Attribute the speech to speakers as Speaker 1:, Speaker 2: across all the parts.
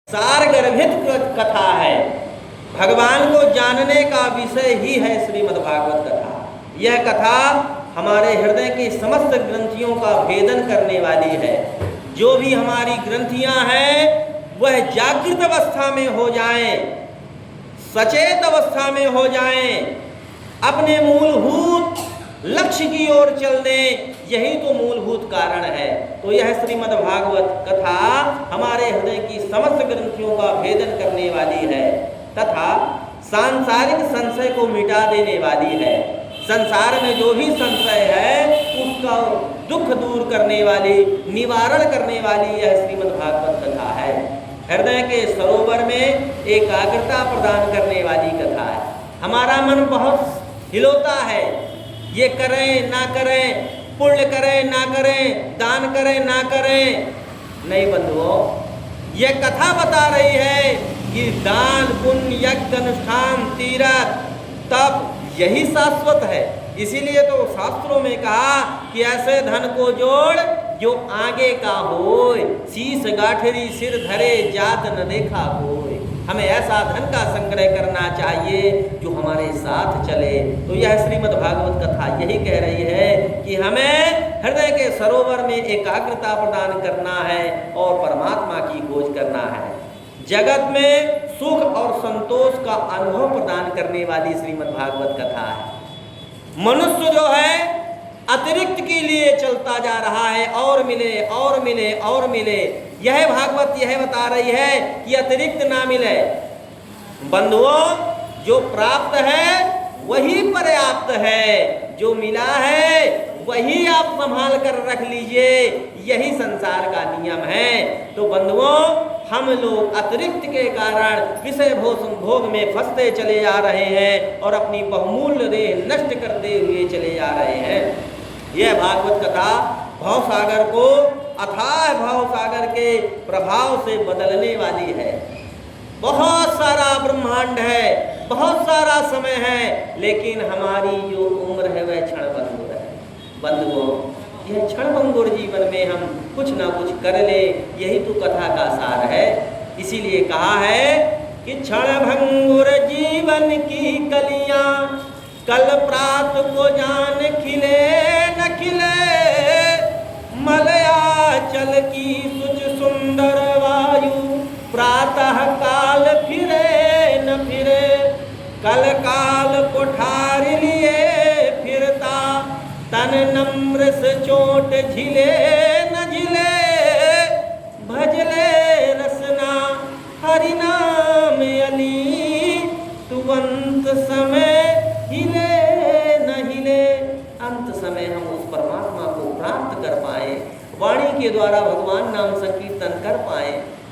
Speaker 1: सार गर्भित कथा है। भगवान को जानने का विषय ही है श्रीमद्भागवत कथा। यह कथा हमारे हृदय की समस्त ग्रंथियों का भेदन करने वाली है। जो भी हमारी ग्रंथियां हैं वह जागृत अवस्था में हो जाएं, सचेत अवस्था में हो जाएं, अपने मूलभूत लक्ष्य की ओर चल दें, यही तो मूलभूत कारण है। तो यह श्रीमद्भागवत कथा हमारे हृदय की समस्त ग्रंथियों का भेदन करने वाली है तथा सांसारिक संशय को मिटा देने वाली है। संसार में जो भी संशय है उसका दुख दूर करने वाली, निवारण करने वाली यह श्रीमद्भागवत कथा है। हृदय के सरोवर में एकाग्रता प्रदान करने वाली कथा है। हमारा मन बहुत हिलोता है, ये करें ना करें, पुण्य करें ना करें, दान करें ना करें। नहीं बंधुओं, ये कथा बता रही है कि दान पुण्य यज्ञ अनुष्ठान तीर्थ तप यही शाश्वत है। इसीलिए तो शास्त्रों में कहा कि ऐसे धन को जोड़ जो आगे का होय, शीश गाठरी सिर धरे जात न देखा होय। हमें ऐसा धन का संग्रह करना चाहिए जो हमारे साथ चले। तो यह श्रीमद्भागवत कथा यही कह रही है कि हमें हृदय के सरोवर में एकाग्रता प्रदान करना है और परमात्मा की खोज करना है। जगत में सुख और संतोष का अनुभव प्रदान करने वाली श्रीमद्भागवत कथा है। मनुष्य जो है अतिरिक्त के लिए चलता जा रहा है, और मिले और मिले और मिले। यह भागवत यह बता रही है कि अतिरिक्त ना मिले। बंधुओं, जो प्राप्त है वही पर्याप्त है, जो मिला है वही आप संभाल कर रख लीजिए। यही संसार का नियम है। तो बंधुओं, हम लोग अतिरिक्त के कारण विषय भोग में फंसते चले जा रहे हैं और अपनी बहुमूल्य देह नष्ट करते हुए चले जा रहे हैं। यह भागवत कथा भवसागर को अथाह भवसागर के प्रभाव से बदलने वाली है। बहुत सारा ब्रह्मांड है, बहुत सारा समय है, लेकिन हमारी जो उम्र है वह क्षणभंगुर है। बंधुओं, यह क्षणभंगुर जीवन में हम कुछ ना कुछ कर ले, यही तो कथा का सार है। इसीलिए कहा है कि क्षणभंगुर जीवन की कलियां कल प्रात को जान खिले न खिले। मलयाचल की सुच सुंदर वायु प्रातः काल फिरे न फिरे। कल काल कोठार लिए फिरता तन नम्र से चोट झिले न झिले। भजले रसना हरि नाम अली तुवंत समय हिले न हिले। अंत समय हम उस परमात्मा को प्राप्त कर पाए, वाणी के द्वारा भगवान नाम संकीर्तन कर पाए,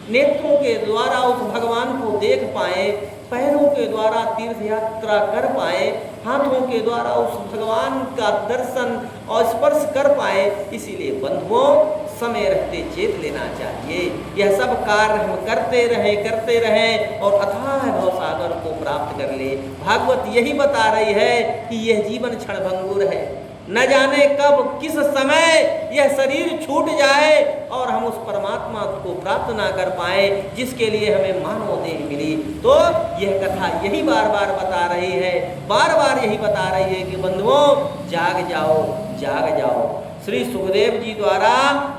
Speaker 1: नेत्रों के द्वारा उस भगवान को देख पाए, पैरों के द्वारा तीर्थ यात्रा कर पाए, हाथों के द्वारा उस भगवान का दर्शन और स्पर्श कर पाए। इसीलिए बंधुओं, समय रहते चेत लेना चाहिए। यह सब कार्य हम करते रहें और अथाह भवसागर को प्राप्त कर ले। भागवत यही बता रही है कि यह जीवन क्षणभंगुर है। न जाने कब किस समय यह शरीर छूट जाए और हम उस परमात्मा को प्राप्त ना कर पाए जिसके लिए हमें मानव देह मिली। तो यह कथा यही बार बार बता रही है, बार बार यही बता रही है कि बंधुओं, जाग जाओ, जाग जाओ। श्री सुखदेव जी द्वारा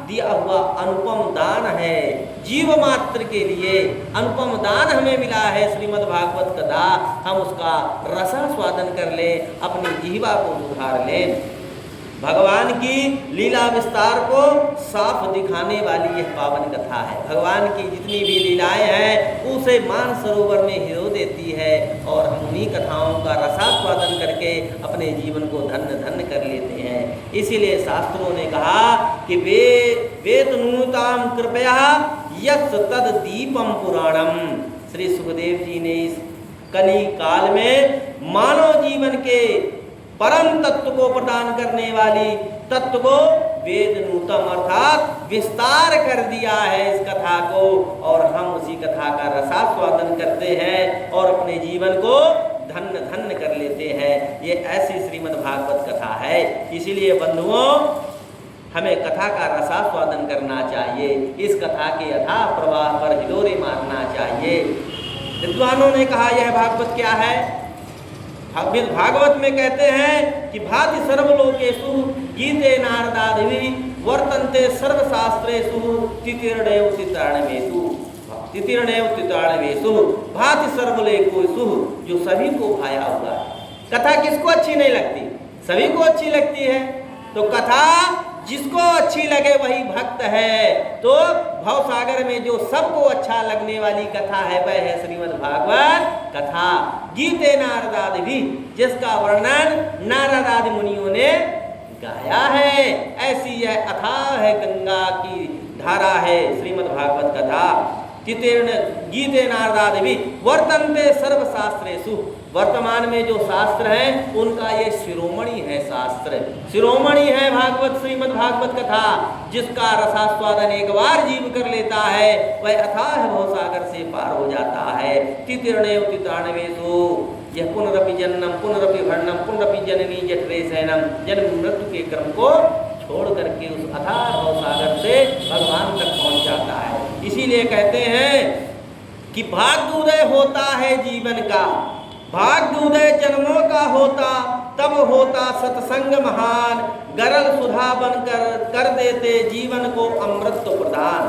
Speaker 1: दिया हुआ अनुपम दान है। जीव मात्र के लिए अनुपम दान हमें मिला है श्रीमद्भागवत कथा। हम उसका रसास्वादन कर लें, अपनी जीवा को सुधार लें। भगवान की लीला विस्तार को साफ दिखाने वाली यह पावन कथा है। भगवान की जितनी भी लीलाएं हैं उसे मान सरोवर में हिरो देती है और हम उन्हीं कथाओं का रसास्वादन करके अपने जीवन को धन्य धन्य कर लेते हैं। इसीलिए शास्त्रों ने कहा कि वेतनूताम कृपया यत् तद दीपम पुराणम। श्री सुखदेव जी ने इस कली काल में मानव जीवन के परम तत्व को प्रदान करने वाली तत्व को वेद नूतम अर्थात विस्तार कर दिया है इस कथा को, और हम उसी कथा का रसास्वादन करते हैं और अपने जीवन को धन्य धन्य कर लेते हैं। ये ऐसी श्रीमद्भागवत कथा है। इसीलिए बंधुओं, हमें कथा का रसास्वादन करना चाहिए। इस कथा के अथाह प्रवाह पर हिलोरे मारना चाहिए। विद्वानों ने कहा यह भागवत क्या है? भागवत में कहते हैं कि भाति सर्वलोकेषु गीते नारदादिवि वर्तन्ते सर्वशास्त्रेषु तितिर्णेव तित्राणवेषु भाति सर्वलोकेषु, जो सभी को भाया हुआ है। कथा किसको अच्छी नहीं लगती? सभी को अच्छी लगती है। तो कथा जिसको अच्छी लगे वही भक्त है। तो भवसागर में जो सबको अच्छा लगने वाली कथा है वह है श्रीमद् भागवत कथा। गीते नारदादि भी, जिसका वर्णन नारदादि मुनियों ने गाया है। ऐसी यह अथाह है, गंगा की धारा है श्रीमद् भागवत कथा। गीते नारदादि भी वर्तन्ते सर्वशास्त्रेषु, वर्तमान में जो शास्त्र हैं उनका ये शिरोमणि है शास्त्र, शिरोमणि है भागवत श्रीमद् भागवत कथा। जिसका रसास्वादन एक बार जीव कर लेता है वह अथाह भवसागर से पार हो जाता है। तितिर्णेव तित्राणवेषु, यह पुनरपि जन्म पुनरपि भरणम पुनरपि जननी जठरे शयनम, जन्म मृत्यु के क्रम को छोड़ करके उस अथाह भवसागर से भगवान तक पहुंच जाता है। इसीलिए कहते हैं कि भाग्योदय होता है जीवन का, भाग्योदय जन्मों का होता तब होता सत्संग महान, गरल सुधा बनकर कर देते जीवन को अमृत प्रदान।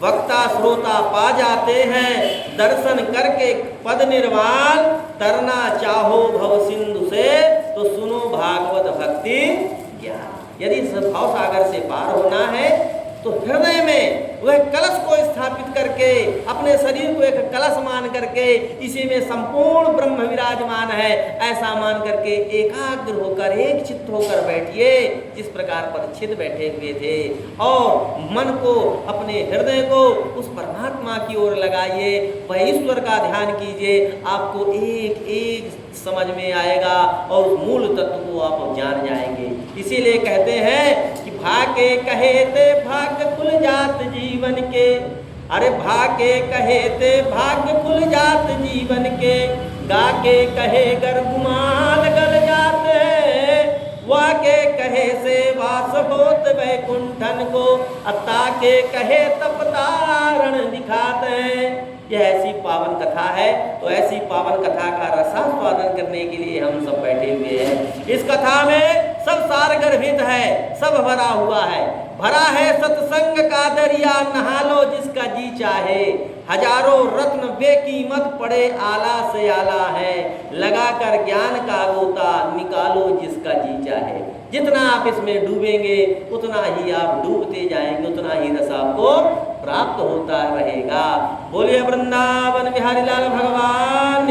Speaker 1: वक्ता श्रोता पा जाते हैं दर्शन करके पद निर्वाण, तरना चाहो भव सिंधु से तो सुनो भागवत भक्ति ज्ञान। यदि भाव सागर से पार होना है तो हृदय में वह कलश को स्थापित करके, अपने शरीर को एक कलश मान करके, इसी में संपूर्ण ब्रह्म विराजमान है ऐसा मान करके एकाग्र होकर एक चित्त होकर बैठिए, जिस प्रकार परीक्षित बैठे हुए थे। और मन को, अपने हृदय को उस परमात्मा की ओर लगाइए, वह ईश्वर का ध्यान कीजिए, आपको एक एक समझ में आएगा और उस मूल तत्व को आप जान जाएंगे। इसीलिए कहते हैं कि भाके कहे ते भाग्य खुल जात जीवन के, अरे भाके कहे ते भाग्य खुल जात जीवन के, गाके कहे गर गुमान गल जाते, वाके कहे से वास होत वैकुंठन को, अता के कहे तपतारण दिखाते हैं। यह ऐसी पावन कथा है। तो ऐसी पावन कथा का रसास्वादन करने के लिए हम सब बैठे हुए हैं। इस कथा में सब सार गर्भित है, सब भरा हुआ है। भरा है सत्संग का दरिया, नहा लो जिसका जी चाहे, हजारों रत्न बेकीमत पड़े आला से आला है, लगा कर ज्ञान का गोता निकालो जिसका जी चाहे। जितना आप इसमें डूबेंगे उतना ही आप डूबते जाएंगे, उतना ही रस आपको प्राप्त होता रहेगा। बोलिए वृंदावन बिहारी लाल भगवान